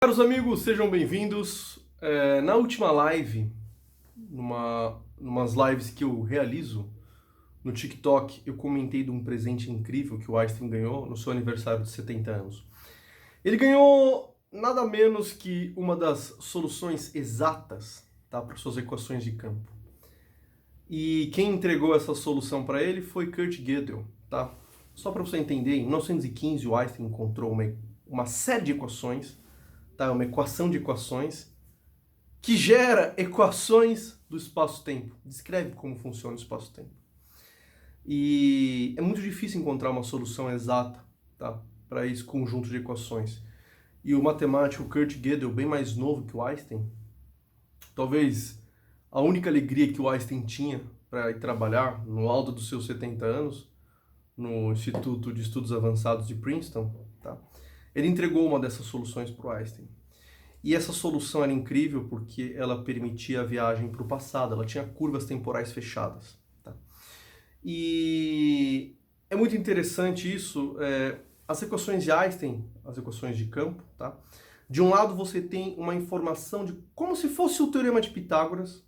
Caros amigos, sejam bem-vindos. Na última live, numas lives que eu realizo no TikTok, eu comentei de um presente incrível que o Einstein ganhou no seu aniversário de 70 anos. Ele ganhou nada menos que uma das soluções exatas, tá, para suas equações de campo. E quem entregou essa solução para ele foi Kurt Gödel, tá? Só para você entender, em 1915 o Einstein encontrou uma série de equações, tá? Uma equação de equações que gera equações do espaço-tempo. Descreve como funciona o espaço-tempo. E é muito difícil encontrar uma solução exata, tá, para esse conjunto de equações. E o matemático Kurt Gödel, bem mais novo que o Einstein, talvez a única alegria que o Einstein tinha para ir trabalhar no alto dos seus 70 anos, no Instituto de Estudos Avançados de Princeton, tá? Ele entregou uma dessas soluções para o Einstein. E essa solução era incrível porque ela permitia a viagem para o passado, ela tinha curvas temporais fechadas. Tá? E é muito interessante isso. As equações de Einstein, as equações de campo, tá? De um lado você tem uma informação de como se fosse o Teorema de Pitágoras,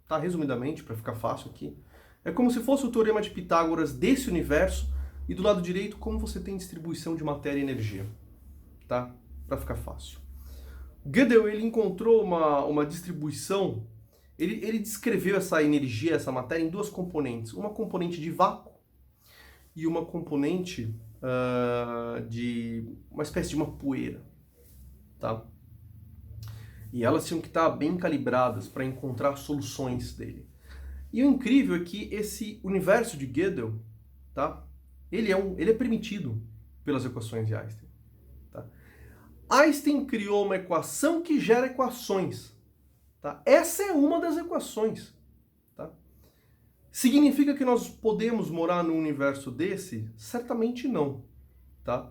tá? Resumidamente, para ficar fácil aqui. É como se fosse o Teorema de Pitágoras desse universo, e do lado direito, como você tem distribuição de matéria e energia, tá? Para ficar fácil. Gödel, ele encontrou uma distribuição, ele descreveu essa energia, essa matéria em duas componentes. Uma componente de vácuo e uma componente de uma espécie de uma poeira, tá? E elas tinham que estar bem calibradas para encontrar soluções dele. E o incrível é que esse universo de Gödel, tá? Ele é permitido pelas equações de Einstein. Tá? Einstein criou uma equação que gera equações. Tá? Essa é uma das equações. Tá? Significa que nós podemos morar num universo desse? Certamente não. Tá?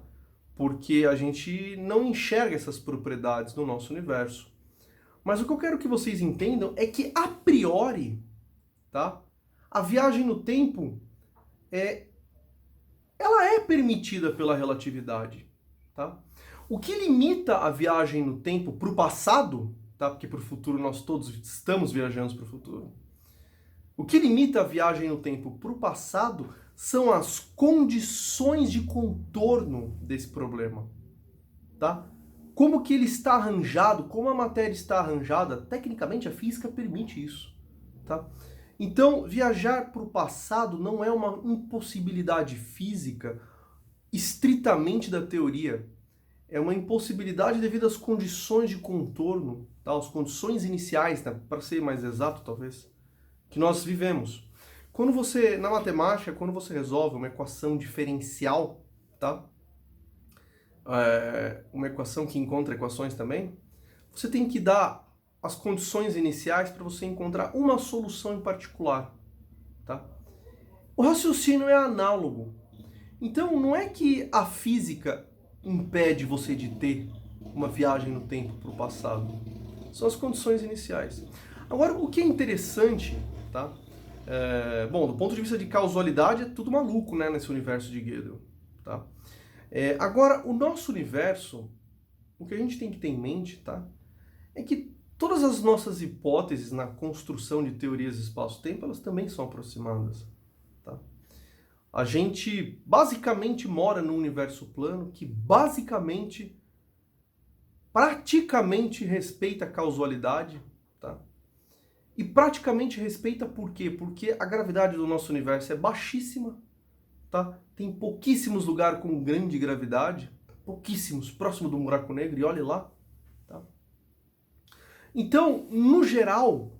Porque a gente não enxerga essas propriedades no nosso universo. Mas o que eu quero que vocês entendam é que, a priori, tá? A viagem no tempo ela é permitida pela relatividade. Tá? O que limita a viagem no tempo para o passado, tá? Porque para o futuro nós todos estamos viajando para o futuro. O que limita a viagem no tempo para o passado são as condições de contorno desse problema. Tá? Como que ele está arranjado, como a matéria está arranjada, tecnicamente a física permite isso. Tá? Então, viajar para o passado não é uma impossibilidade física estritamente da teoria. É uma impossibilidade devido às condições de contorno, tá? As condições iniciais, né? Para ser mais exato, talvez, que nós vivemos. Na matemática, quando você resolve uma equação diferencial, tá? Uma equação que encontra equações também, você tem que dar as condições iniciais para você encontrar uma solução em particular, tá? O raciocínio é análogo. Então, não é que a física impede você de ter uma viagem no tempo para o passado. São as condições iniciais. Agora, o que é interessante, tá? Bom, do ponto de vista de causalidade, é tudo maluco, né, nesse universo de Gödel, tá? Agora, o nosso universo, o que a gente tem que ter em mente, tá? É que todas as nossas hipóteses na construção de teorias de espaço-tempo, elas também são aproximadas, tá? A gente basicamente mora num universo plano que praticamente respeita a causalidade, tá? E praticamente respeita por quê? Porque a gravidade do nosso universo é baixíssima, tá? Tem pouquíssimos lugares com grande gravidade, pouquíssimos, próximo do buraco negro, e olhe lá, tá? Então, no geral,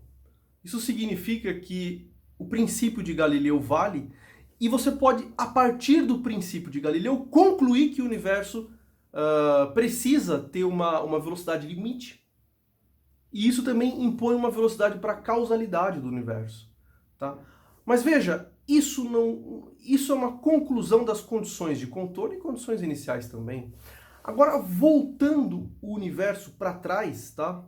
isso significa que o princípio de Galileu vale, e você pode, a partir do princípio de Galileu, concluir que o universo precisa ter uma velocidade limite. E isso também impõe uma velocidade para a causalidade do universo. Tá? Mas veja, isso é uma conclusão das condições de contorno e condições iniciais também. Agora, voltando o universo para trás, tá?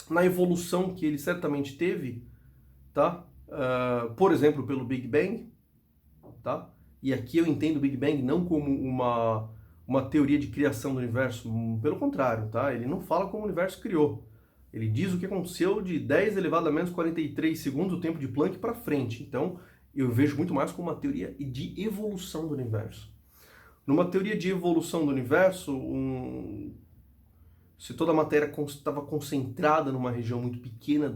Na evolução que ele certamente teve, tá? Por exemplo, pelo Big Bang, tá? E aqui eu entendo o Big Bang não como uma teoria de criação do universo. Pelo contrário, tá? Ele não fala como o universo criou. Ele diz o que aconteceu de 10 elevado a menos 43 segundos, o tempo de Planck, para frente. Então, eu vejo muito mais como uma teoria de evolução do universo. Numa teoria de evolução do universo, se toda a matéria estava concentrada numa região muito pequena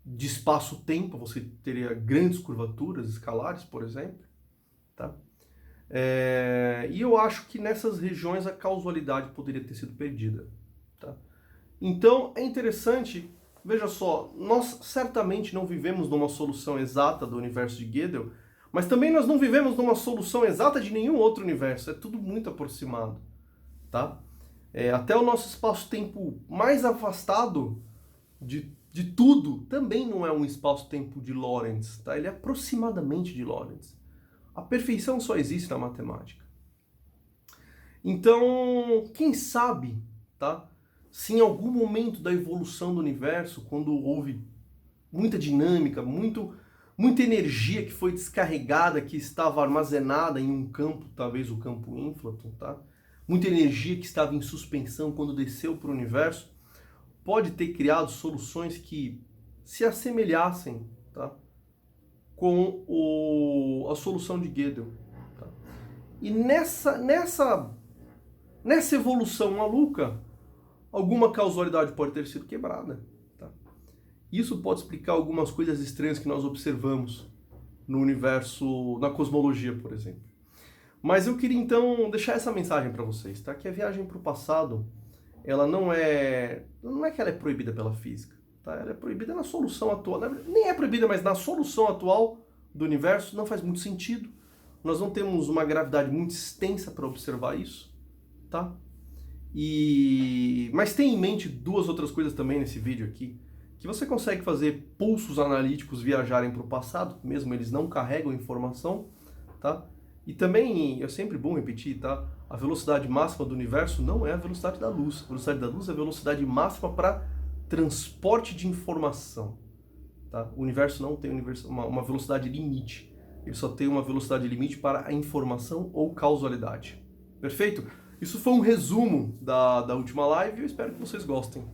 de espaço-tempo, você teria grandes curvaturas escalares, por exemplo. Tá? E eu acho que nessas regiões a causalidade poderia ter sido perdida. Tá? Então é interessante, veja só, nós certamente não vivemos numa solução exata do universo de Gödel, mas também nós não vivemos numa solução exata de nenhum outro universo, é tudo muito aproximado. Tá? Até o nosso espaço-tempo mais afastado de tudo também não é um espaço-tempo de Lorentz, tá? Ele é aproximadamente de Lorentz. A perfeição só existe na matemática. Então, quem sabe, tá? Se em algum momento da evolução do universo, quando houve muita dinâmica, muita energia que foi descarregada, que estava armazenada em um campo, talvez o campo Inflaton, tá? Muita energia que estava em suspensão quando desceu para o universo, pode ter criado soluções que se assemelhassem, tá? Com a solução de Gödel. Tá? E nessa evolução maluca, alguma causalidade pode ter sido quebrada. Tá? Isso pode explicar algumas coisas estranhas que nós observamos no universo, na cosmologia, por exemplo. Mas eu queria então deixar essa mensagem para vocês, tá? Que a viagem para o passado, ela não é que ela é proibida pela física, tá? Ela é proibida na solução atual, nem é proibida, mas na solução atual do universo não faz muito sentido. Nós não temos uma gravidade muito extensa para observar isso, tá? Mas tenha em mente duas outras coisas também nesse vídeo aqui, que você consegue fazer pulsos analíticos viajarem para o passado, mesmo eles não carregam informação, tá? E também, é sempre bom repetir, tá? A velocidade máxima do universo não é a velocidade da luz. A velocidade da luz é a velocidade máxima para transporte de informação. Tá? O universo não tem uma velocidade limite. Ele só tem uma velocidade limite para a informação ou causalidade. Perfeito? Isso foi um resumo da última live e eu espero que vocês gostem.